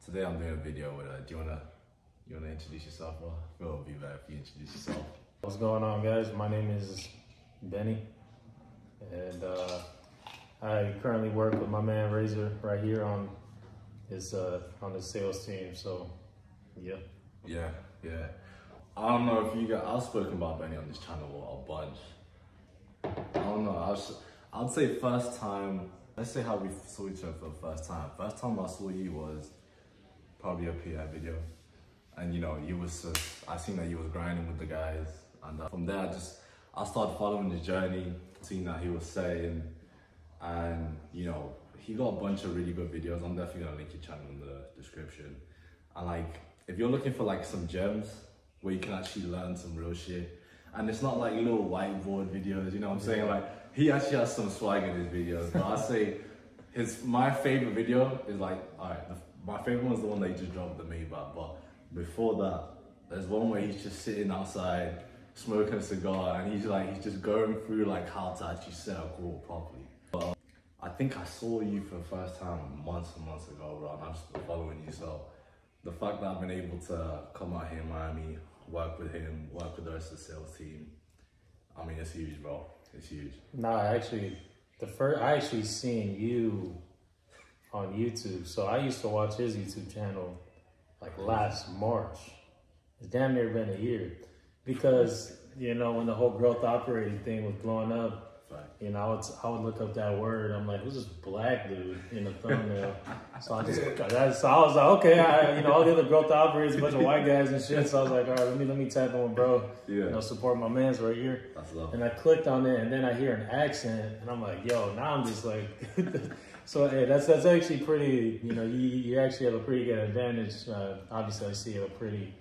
Today I'm doing a video with do you wanna introduce yourself, bro? It would be better if you introduce yourself. What's going on, guys? My name is Benny, and I currently work with my man Razor right here on the sales team. So, yeah. Yeah. I don't know if you guys, I've spoken about Benny on this channel a bunch. I don't know. I'd say first time. Let's say how we saw each other for the first time. First time I saw you was probably a PI video, and you was I seen that you was grinding with the guys, and from there I started following the journey, seeing that he was saying, and he got a bunch of really good videos. I'm definitely gonna link your channel in the description, and if you're looking for some gems where you can actually learn some real shit, and it's not like little whiteboard videos, you know what I'm saying? He actually has some swag in his videos, but I say my favorite video is my favorite one is the one that he just dropped, the Maybach. But before that, there's one where he's just sitting outside smoking a cigar, and he's just going through how to actually set a quote properly. But I think I saw you for the first time months and months ago, bro, and I've just been following you. So the fact that I've been able to come out here in Miami, work with him, work with the rest of the sales team, I mean, it's huge, bro. It's huge. Nah, I actually seen you on YouTube. So I used to watch his YouTube channel last March. It's damn near been a year, because when the whole growth operating thing was blowing up, I would look up that word. I'm like, who's this black dude in the thumbnail? So I was like, okay, all the other growth operators, a bunch of white guys and shit. So I was like, all right, let me tap on, bro. Yeah. Support my man's right here. That's love. And I clicked on it, and then I hear an accent, and I'm like, yo, now I'm just like. So hey, that's actually pretty. You actually have a pretty good advantage. Obviously, I see a pretty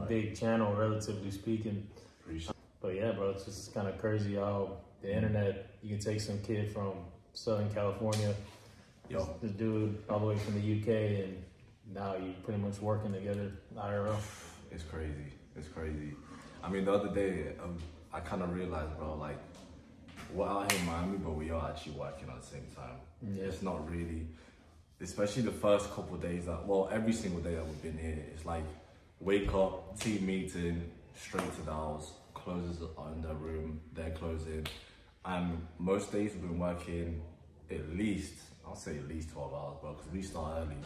big channel, relatively speaking. But yeah, bro, it's just kind of crazy how the internet, you can take some kid from Southern California, this dude all the way from the UK, and now you're pretty much working together IRL. It's crazy. It's crazy. I mean, the other day, I kind of realized, bro, we're out here in Miami, but we are actually working at the same time. Yeah. It's not really, especially the first couple of days every single day that we've been here, it's wake up, team meeting, straight to the house, closes in their room, they're closing. And most days we've been working I'll say at least 12 hours, bro, because we start early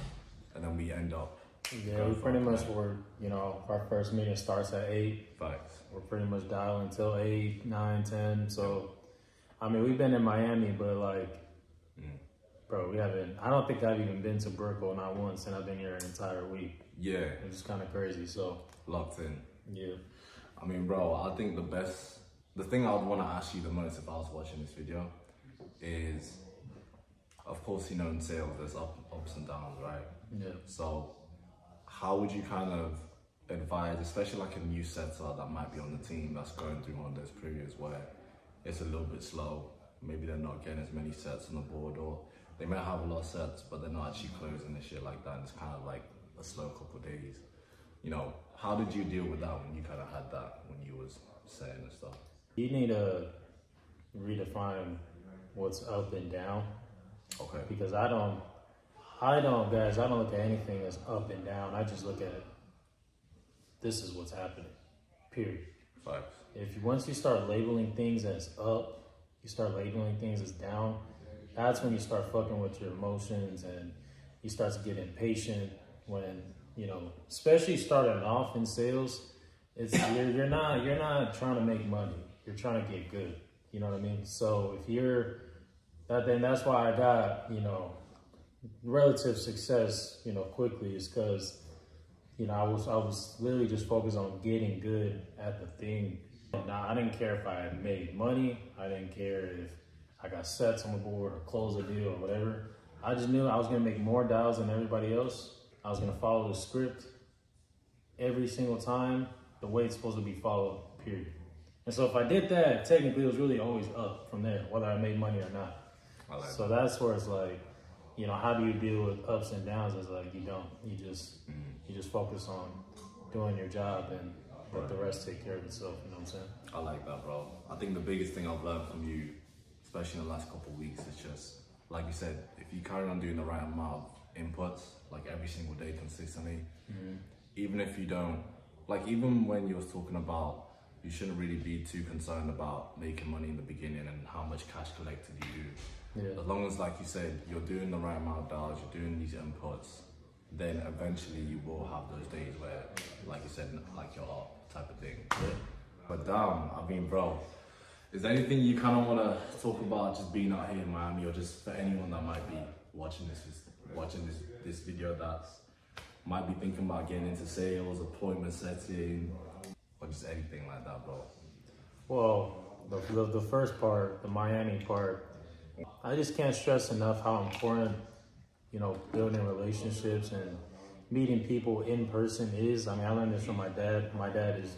and then we end up. Yeah, we pretty much were, our first meeting starts at 8. Facts. We're pretty much dialing until 8, 9, 10. So, I mean, we've been in Miami, but bro, I don't think I've even been to Brickell, not once, and I've been here an entire week. Yeah. It's just kind of crazy, so. Locked in. Yeah. I mean, bro, I think the thing I would want to ask you the most if I was watching this video is, of course, in sales, there's ups and downs, right? Yeah. So how would you kind of advise, especially a new setter that might be on the team that's going through one of those periods where it's a little bit slow, maybe they're not getting as many sets on the board, or they might have a lot of sets, but they're not actually closing and shit like that, and it's kind of a slow couple of days. How did you deal with that when you kind of had that, when you was setting and stuff? You need to redefine what's up and down. Okay. Because I don't look at anything as up and down. I just look at this is what's happening, period. Facts. Once you start labeling things as up, you start labeling things as down, that's when you start fucking with your emotions, and you start to get impatient when, especially starting off in sales, you're not trying to make money. You're trying to get good. You know what I mean? So then that's why I got, relative success, quickly, is because, I was literally just focused on getting good at the thing. Now, I didn't care if I made money. I didn't care if I got sets on the board or closed a deal or whatever. I just knew I was going to make more dials than everybody else. I was going to follow the script every single time the way it's supposed to be followed, period. And so if I did that, technically it was really always up from there, whether I made money or not. So that's where it's how do you deal with ups and downs? It's you don't. You just focus on doing your job and let the rest take care of itself. You know what I'm saying? I like that, bro. I think the biggest thing I've learned from you, especially in the last couple of weeks, is just, like you said, if you carry on doing the right amount of inputs, like every single day consistently. Even if you don't, like even when you was talking about, you shouldn't really be too concerned about making money in the beginning and how much cash collected you do. Yeah. As long as, like you said, you're doing the right amount of dollars, you're doing these inputs, then eventually you will have those days where, like you said, like you're up type of thing. Yeah. But damn, I mean, bro, is there anything you kind of want to talk about just being out here in Miami, or just for anyone that might be watching this video that might be thinking about getting into sales, appointment setting, or just anything like that, bro? Well, the first part, the Miami part, I just can't stress enough how important, you know, building relationships and meeting people in person is. I mean, I learned this from my dad. My dad is,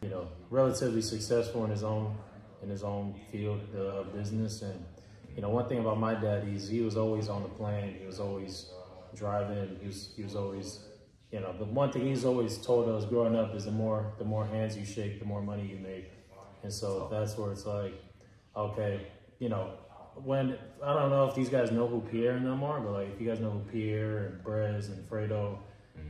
you know, relatively successful in his own field of business. And, you know, one thing about my dad is he was always on the plane. He was always driving. He was always, you know, the one thing he's always told us growing up is the more hands you shake, the more money you make. And so that's where it's like, okay, you know, when, I don't know if these guys know who Pierre and them are, but like if you guys know who Pierre and Brez and Fredo,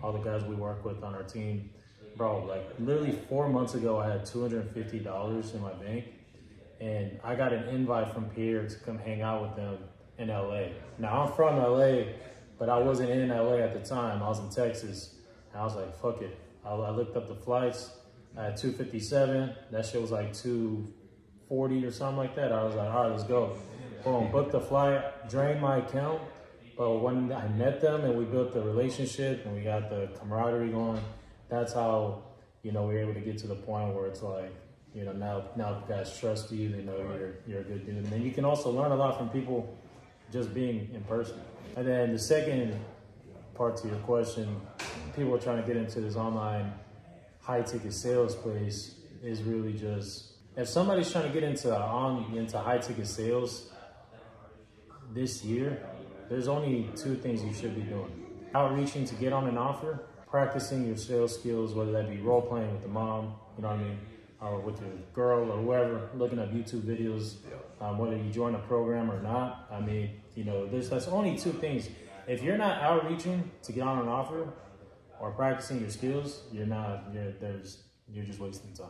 all the guys we work with on our team, bro, like literally 4 months ago, I had $250 in my bank, and I got an invite from Pierre to come hang out with them in LA. Now I'm from LA, but I wasn't in LA at the time. I was in Texas, and I was like, fuck it. I looked up the flights. I had 257. That shit was like 240 or something like that. I was like, all right, let's go. Boom, booked the flight, drained my account. But when I met them and we built the relationship and we got the camaraderie going, that's how, you know, we were able to get to the point where it's like, you know, now the guys trust you, they know you're a good dude. And then you can also learn a lot from people just being in person. And then the second part to your question, people are trying to get into this online high ticket sales place, is really just, if somebody's trying to get into high ticket sales this year, there's only two things you should be doing: outreaching to get on an offer, practicing your sales skills, whether that be role playing with the mom, you know what I mean, or with your girl or whoever, looking at YouTube videos, whether you join a program or not. I mean, you know, that's only two things. If you're not outreaching to get on an offer or practicing your skills, you're just wasting time.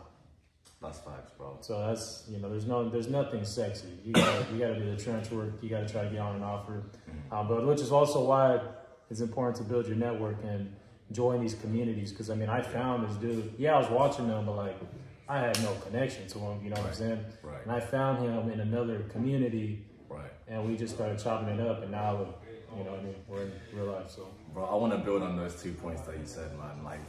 That's facts, bro. So that's, you know, there's nothing sexy. You gotta do the trench work. You gotta try to get on an offer, but which is also why it's important to build your network and join these communities. Because I mean, I found this dude. Yeah, I was watching them, but like I had no connection to him. You know what I'm saying? Right. And I found him in another community. Right. And we just started chopping it up, and now, you know, I mean, we're in real life. So, bro, I want to build on those 2 points that you said, man. Like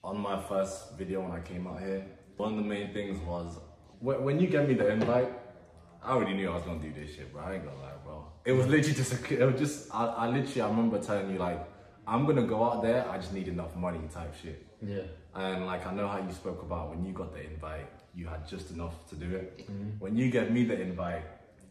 on my first video when I came out here, one of the main things was, when you gave me the invite, I already knew I was gonna do this shit, bro. I ain't gonna lie, bro. It was literally I remember telling you, like, I'm gonna go out there, I just need enough money type shit. yeah. And like, I know how you spoke about when you got the invite, you had just enough to do it. When you gave me the invite,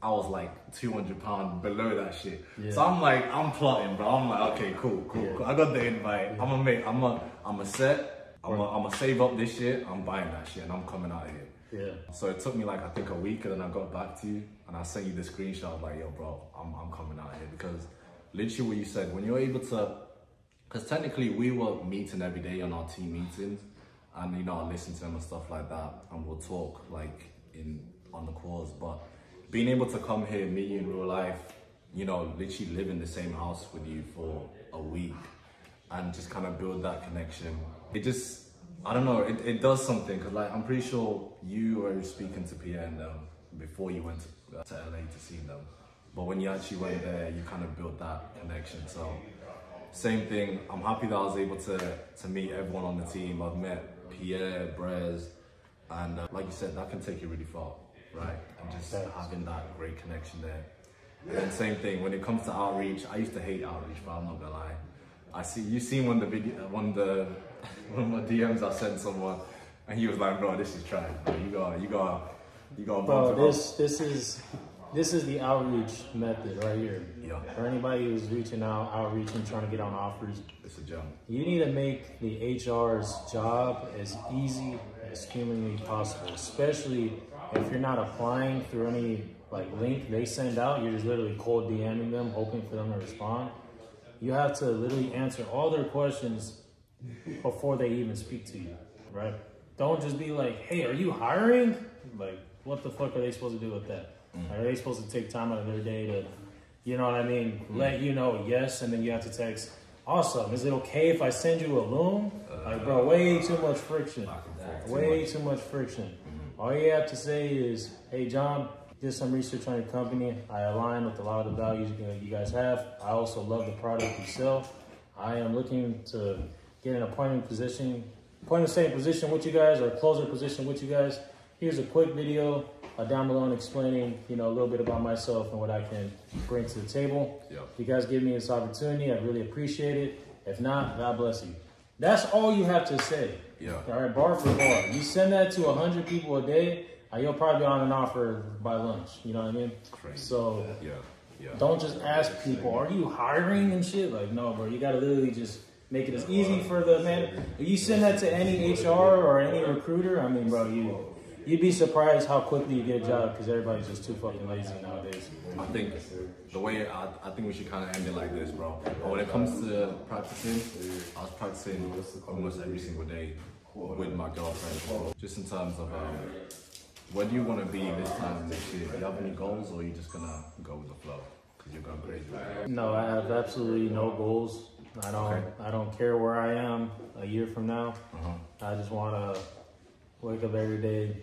I was like £200 below that shit. Yeah. So I'm like, I'm plotting, bro. I'm like, okay, cool. I got the invite. Yeah. I'm gonna save up this shit. I'm buying that shit and I'm coming out here. Yeah. So it took me like, I think a week, and then I got back to you and I sent you the screenshot like, yo, bro, I'm coming out here. Because literally what you said, when you're able to, because technically we were meeting every day on our team meetings, and you know, I listen to them and stuff like that, and we'll talk like on the calls. But being able to come here, meet you in real life, you know, literally live in the same house with you for a week and just kind of build that connection, it just, I don't know, it does something. Because like, I'm pretty sure you were speaking to Pierre and them before you went to LA to see them, but when you actually went there, you kind of built that connection. So same thing, I'm happy that I was able to meet everyone on the team. I've met Pierre, Brez, and like you said, that can take you really far, right? And just having that great connection there. And then same thing, when it comes to outreach, I used to hate outreach, but I'm not gonna lie. You seen one of my DMs I sent someone, and he was like, bro, this is trash, bro. You gotta bro, this is the outreach method right here. Yeah. For anybody who's reaching out, outreaching, trying to get on offers, it's a jump. You need to make the HR's job as easy as humanly possible, especially if you're not applying through any like link they send out. You're just literally cold DMing them, hoping for them to respond. you have to literally answer all their questions before they even speak to you, right? Don't just be like, hey, are you hiring? Like, what the fuck are they supposed to do with that? Are they supposed to take time out of their day to, you know what I mean, let you know yes, and then you have to text, awesome, is it okay if I send you a loom? Like, bro, way too much friction. Way too much friction. All you have to say is, hey, John, did some research on your company. I align with a lot of the values you guys have. I also love the product you sell. I am looking to get an appointment setting position with you guys, or a closer position with you guys. Here's a quick video down below explaining, you know, a little bit about myself and what I can bring to the table. If you guys give me this opportunity, I really appreciate it. If not, God bless you. That's all you have to say. All right, bar for bar. You send that to 100 people a day, you'll probably be on an offer by lunch. You know what I mean? Crazy. So don't just ask people, are you hiring and shit? Like, no, bro, you gotta literally just make it as easy for the man. If you send that to any HR or any recruiter, I mean, bro, you'd be surprised how quickly you get a job, because everybody's just too fucking lazy nowadays. I think the way I think we should kind of end it like this, bro. But when it comes to practicing, I was practicing almost every single day with my girlfriend. Just in terms of where do you want to be this time next year? Do you have any goals, or are you just gonna go with the flow because you're going crazy? No, I have absolutely no goals. I don't care where I am a year from now. I just want to wake up every day,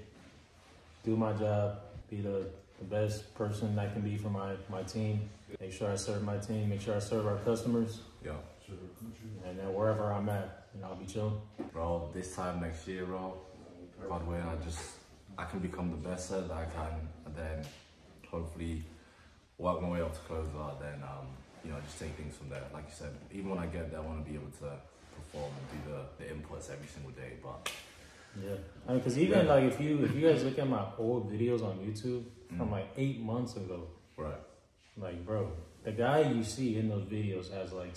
do my job, be the best person I can be for my team, make sure I serve my team, make sure I serve our customers. And then wherever I'm at, you know, I'll be chilling. Bro, this time next year, bro, God willing, I can become the best that I can, and then hopefully work my way up to closer, then you know, just take things from there. Like you said, even when I get there, I want to be able to perform and do the inputs every single day. But yeah, I mean, because even like if you guys look at my old videos on YouTube from like 8 months ago, right? Like, bro, the guy you see in those videos has like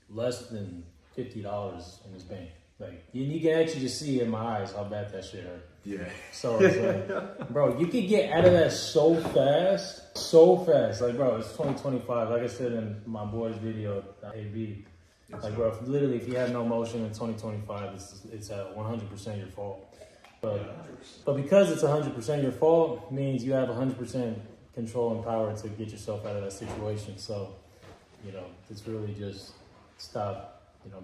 less than $50 in his bank. Like, you can actually just see in my eyes how bad that shit hurt. So it's like, bro, you could get out of that so fast. Like, bro, it's 2025. Like I said in my boy's video, AB. Like, bro, literally, if you have no motion in 2025, it's at 100% your fault. But because it's 100% your fault, means you have 100% control and power to get yourself out of that situation. So, you know, it's really just stop, you know,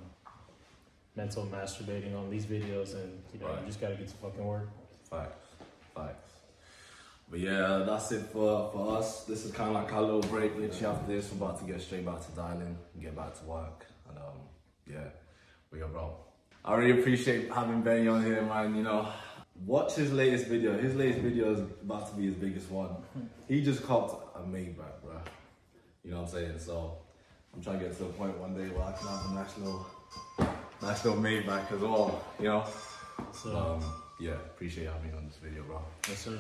mental masturbating on these videos, and you know, you just gotta get to fucking work. Facts. But yeah, that's it for us. This is kind of like our little break. Literally after this, we're about to get straight back to dialing and get back to work. And yeah, we go, bro. I really appreciate having Benny on here, man. You know, watch his latest video. His latest video is about to be his biggest one. He just copped a Maybach, bro. You know what I'm saying? So I'm trying to get to the point one day where I can have a national Maybach as well, you know? So, yeah, appreciate having me on this video, bro. Yes, sir.